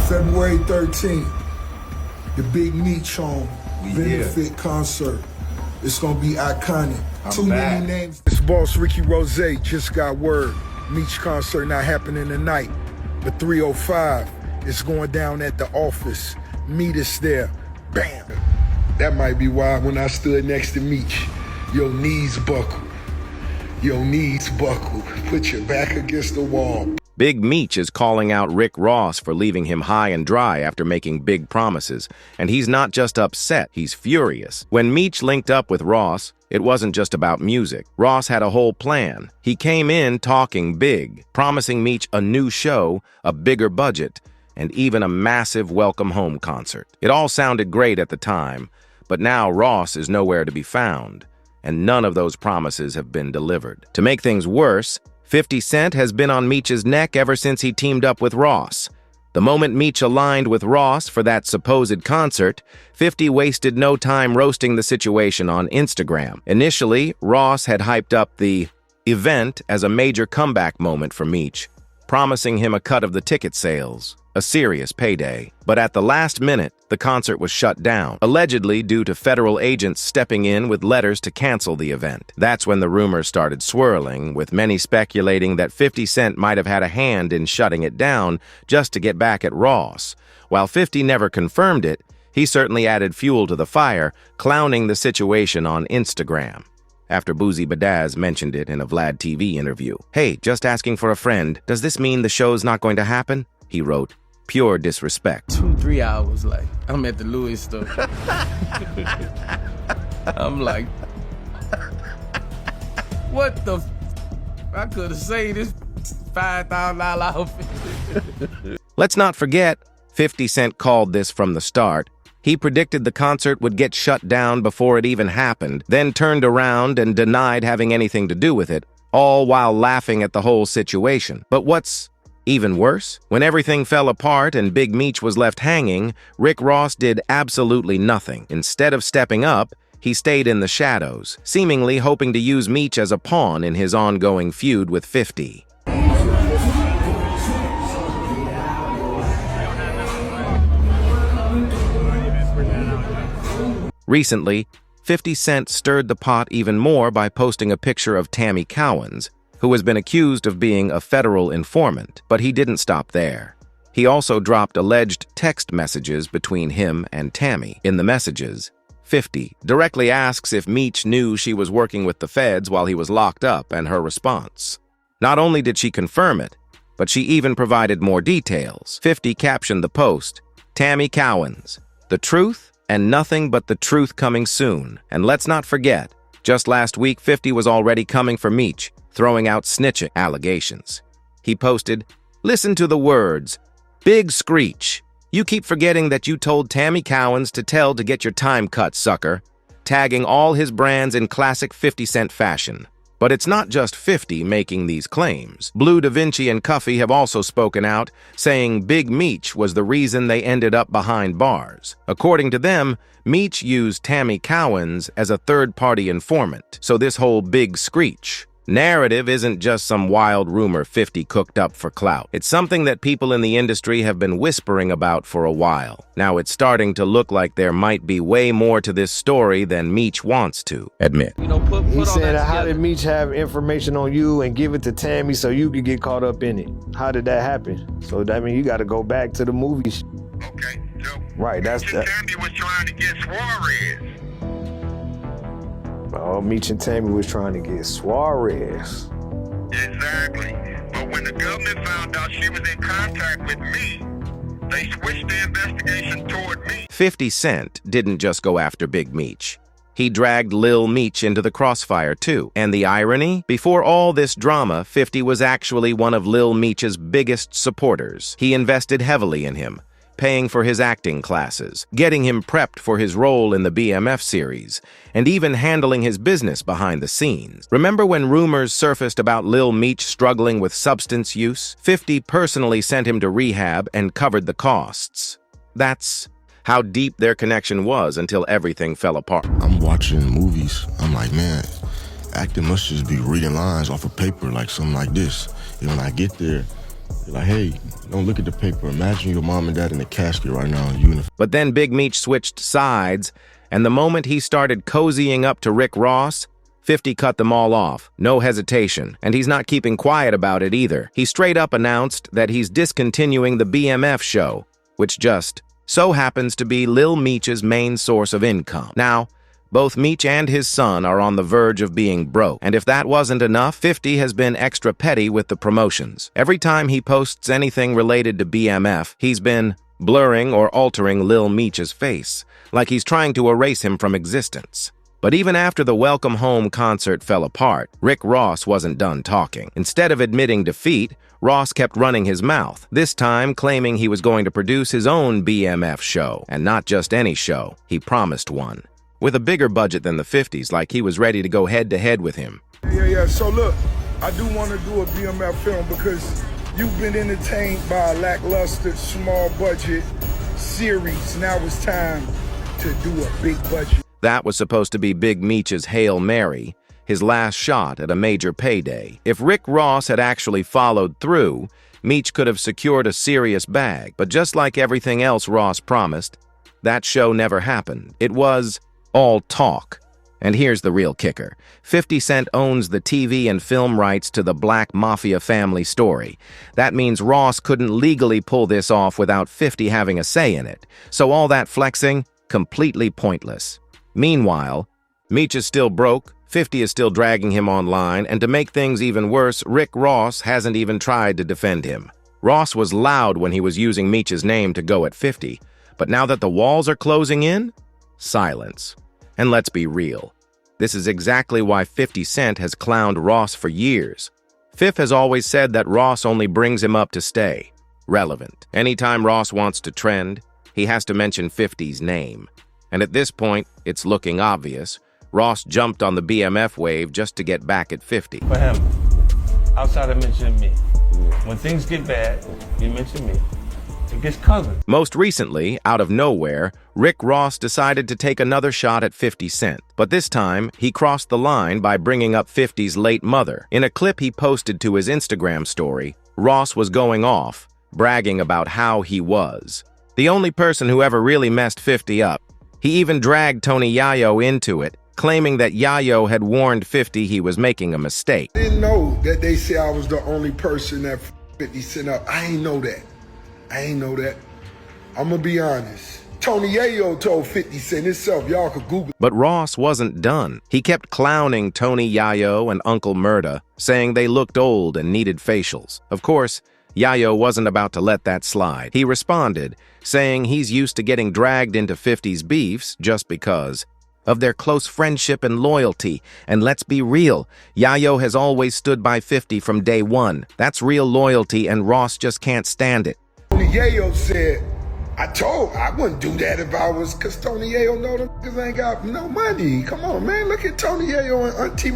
February 13th, the Big Meech home benefit concert. It's gonna be iconic. Too many names. It's boss Ricky Rozay just got word. Meech concert not happening tonight, but 305 is going down at the office. Meet us there. Bam. That might be why when I stood next to Meech, your knees buckled. Your knees buckled. Put your back against the wall. Big Meech is calling out Rick Ross for leaving him high and dry after making big promises. And he's not just upset, he's furious. When Meech linked up with Ross, it wasn't just about music. Ross had a whole plan. He came in talking big, promising Meech a new show, a bigger budget, and even a massive welcome home concert. It all sounded great at the time, but now Ross is nowhere to be found, and none of those promises have been delivered. To make things worse, 50 Cent has been on Meech's neck ever since he teamed up with Ross. The moment Meech aligned with Ross for that supposed concert, 50 wasted no time roasting the situation on Instagram. Initially, Ross had hyped up the event as a major comeback moment for Meech, promising him a cut of the ticket sales, a serious payday. But at the last minute, the concert was shut down, allegedly due to federal agents stepping in with letters to cancel the event. That's when the rumors started swirling, with many speculating that 50 Cent might have had a hand in shutting it down just to get back at Ross. While 50 never confirmed it, he certainly added fuel to the fire, clowning the situation on Instagram. After Boozy Badazz mentioned it in a Vlad TV interview. "Hey, just asking for a friend. Does this mean the show's not going to happen?" he wrote. Pure disrespect. 2-3 hours, like, I'm at the Louis store. I'm like, what the I could have saved this $5,000 outfit. Let's not forget, 50 Cent called this from the start. He predicted the concert would get shut down before it even happened, then turned around and denied having anything to do with it, all while laughing at the whole situation. But what's even worse? When everything fell apart and Big Meech was left hanging, Rick Ross did absolutely nothing. Instead of stepping up, he stayed in the shadows, seemingly hoping to use Meech as a pawn in his ongoing feud with 50. Recently, 50 Cent stirred the pot even more by posting a picture of Tammy Cowens, who has been accused of being a federal informant. But he didn't stop there. He also dropped alleged text messages between him and Tammy. In the messages, 50 directly asks if Meech knew she was working with the feds while he was locked up, and her response. Not only did she confirm it, but she even provided more details. 50 captioned the post, "Tammy Cowens, the truth and nothing but the truth coming soon." And let's not forget, just last week 50 was already coming for Meech, throwing out snitching allegations. He posted, "Listen to the words. Big screech. You keep forgetting that you told Tammy Cowens to tell to get your time cut, sucker," tagging all his brands in classic 50 Cent fashion. But it's not just 50 making these claims. Blue Da Vinci and Cuffy have also spoken out, saying Big Meech was the reason they ended up behind bars. According to them, Meech used Tammy Cowens as a third-party informant. So this whole big screech narrative isn't just some wild rumor 50 cooked up for clout. It's something that people in the industry have been whispering about for a while. Now it's starting to look like there might be way more to this story than Meech wants to admit. You know, put He all said, that how together. did Meech have information on you and give it to Tammy so you could get caught up in it? How did that happen? So that means you got to go back to the movies. Okay, so Right, that's Meech the. and Tammy was trying to get Suarez. Oh, Meech and Tammy was trying to get Suarez. Exactly. But when the government found out she was in contact with me, they switched the investigation toward me. 50 Cent didn't just go after Big Meech. He dragged Lil Meech into the crossfire too. And the irony? Before all this drama, 50 was actually one of Lil Meech's biggest supporters. He invested heavily in him, paying for his acting classes, getting him prepped for his role in the BMF series, and even handling his business behind the scenes. Remember when rumors surfaced about Lil Meech struggling with substance use? 50 personally sent him to rehab and covered the costs. That's how deep their connection was until everything fell apart. I'm watching movies. I'm like, man, acting must just be reading lines off of paper, like something like this. And when I get there, Like, hey, don't look at the paper. Imagine your mom and dad in a casket right now and you in the... But then Big Meech switched sides, and the moment he started cozying up to Rick Ross, 50 cut them all off, no hesitation, and he's not keeping quiet about it either. He straight up announced that he's discontinuing the BMF show, which just so happens to be Lil Meech's main source of income. Now, both Meech and his son are on the verge of being broke, and if that wasn't enough, 50 has been extra petty with the promotions. Every time he posts anything related to BMF, he's been blurring or altering Lil Meech's face, like he's trying to erase him from existence. But even after the Welcome Home concert fell apart, Rick Ross wasn't done talking. Instead of admitting defeat, Ross kept running his mouth, this time claiming he was going to produce his own BMF show, and not just any show. He promised one, with a bigger budget than the 50s, like he was ready to go head-to-head with him. Yeah. So look, I do want to do a BMF film because you've been entertained by a lackluster, small-budget series. Now it's time to do a big budget. That was supposed to be Big Meech's Hail Mary, his last shot at a major payday. If Rick Ross had actually followed through, Meech could have secured a serious bag. But just like everything else Ross promised, that show never happened. It was all talk. And here's the real kicker. 50 Cent owns the TV and film rights to the Black Mafia family story. That means Ross couldn't legally pull this off without 50 having a say in it. So all that flexing, completely pointless. Meanwhile, Meech is still broke, 50 is still dragging him online, and to make things even worse, Rick Ross hasn't even tried to defend him. Ross was loud when he was using Meech's name to go at 50, but now that the walls are closing in, silence. And let's be real. This is exactly why 50 Cent has clowned Ross for years. Fifth has always said that Ross only brings him up to stay relevant. Anytime Ross wants to trend, he has to mention 50's name. And at this point, it's looking obvious. Ross jumped on the BMF wave just to get back at 50. For him, outside of mentioning me, when things get bad, you mention me. It gets covered. Most recently, out of nowhere, Rick Ross decided to take another shot at 50 Cent. But this time, he crossed the line by bringing up 50's late mother. In a clip he posted to his Instagram story, Ross was going off, bragging about how he was the only person who ever really messed 50 up. He even dragged Tony Yayo into it, claiming that Yayo had warned 50 he was making a mistake. I didn't know that they say I was the only person that 50 Cent up. I ain't know that. I'm gonna be honest. Tony Yayo told 50 Cent himself. Y'all could Google. But Ross wasn't done. He kept clowning Tony Yayo and Uncle Murda, saying they looked old and needed facials. Of course, Yayo wasn't about to let that slide. He responded, saying he's used to getting dragged into 50's beefs just because of their close friendship and loyalty. And let's be real, Yayo has always stood by 50 from day one. That's real loyalty, and Ross just can't stand it. Tony Yayo said, I wouldn't do that if I was, because Tony Yayo know them niggas ain't got no money. Come on, man, look at Tony Yayo and Auntie.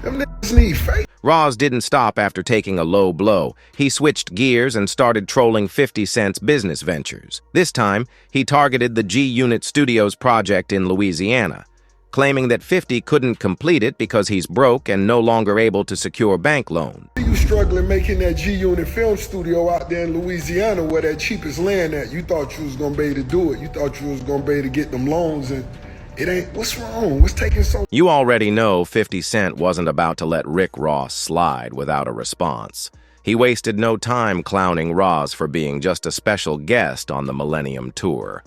Them niggas need faith. Ross didn't stop after taking a low blow. He switched gears and started trolling 50 Cent's business ventures. This time, he targeted the G-Unit Studios project in Louisiana, claiming that 50 couldn't complete it because he's broke and no longer able to secure bank loan. You struggling making that G-Unit film studio out there in Louisiana where that cheapest land at. You thought you was gonna be able to do it. You thought you was gonna be able to get them loans, and it ain't. What's wrong? What's taking so? You already know 50 Cent wasn't about to let Rick Ross slide without a response. He wasted no time clowning Ross for being just a special guest on the Millennium Tour.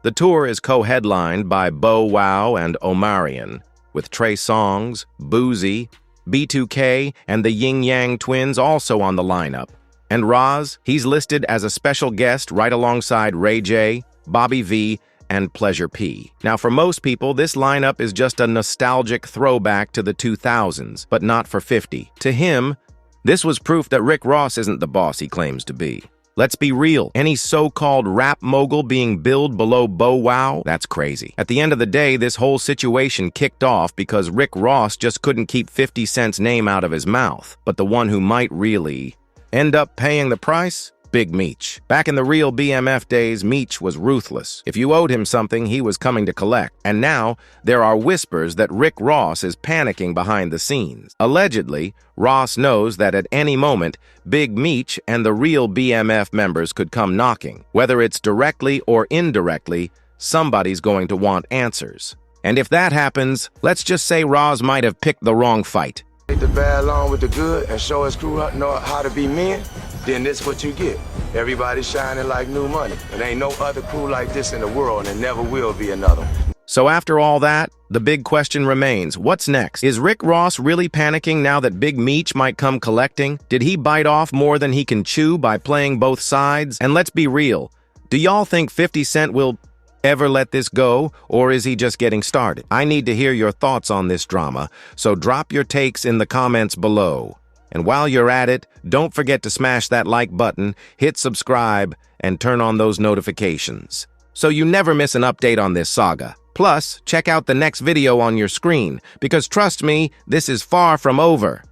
The tour is co-headlined by Bow Wow and Omarion, with Trey Songz, Boozy, B2K, and the Yin Yang Twins also on the lineup. And Roz, he's listed as a special guest right alongside Ray J, Bobby V, and Pleasure P. Now, for most people, this lineup is just a nostalgic throwback to the 2000s, but not for 50. To him, this was proof that Rick Ross isn't the boss he claims to be. Let's be real, any so-called rap mogul being billed below Bow Wow, that's crazy. At the end of the day, this whole situation kicked off because Rick Ross just couldn't keep 50 Cent's name out of his mouth. But the one who might really end up paying the price? Big Meech. Back in the real BMF days, Meech was ruthless. If you owed him something, he was coming to collect. And now, there are whispers that Rick Ross is panicking behind the scenes. Allegedly, Ross knows that at any moment, Big Meech and the real BMF members could come knocking. Whether it's directly or indirectly, somebody's going to want answers. And if that happens, let's just say Ross might have picked the wrong fight. Take the bad along with the good and show his crew know how to be men, then this what you get. Everybody shining like new money. And ain't no other crew like this in the world, and there never will be another. So after all that, the big question remains, what's next? Is Rick Ross really panicking now that Big Meech might come collecting? Did he bite off more than he can chew by playing both sides? And let's be real, do y'all think 50 Cent will ever let this go, or is he just getting started? I need to hear your thoughts on this drama, so drop your takes in the comments below. And while you're at it, don't forget to smash that like button, hit subscribe, and turn on those notifications, so you never miss an update on this saga. Plus, check out the next video on your screen, because trust me, this is far from over.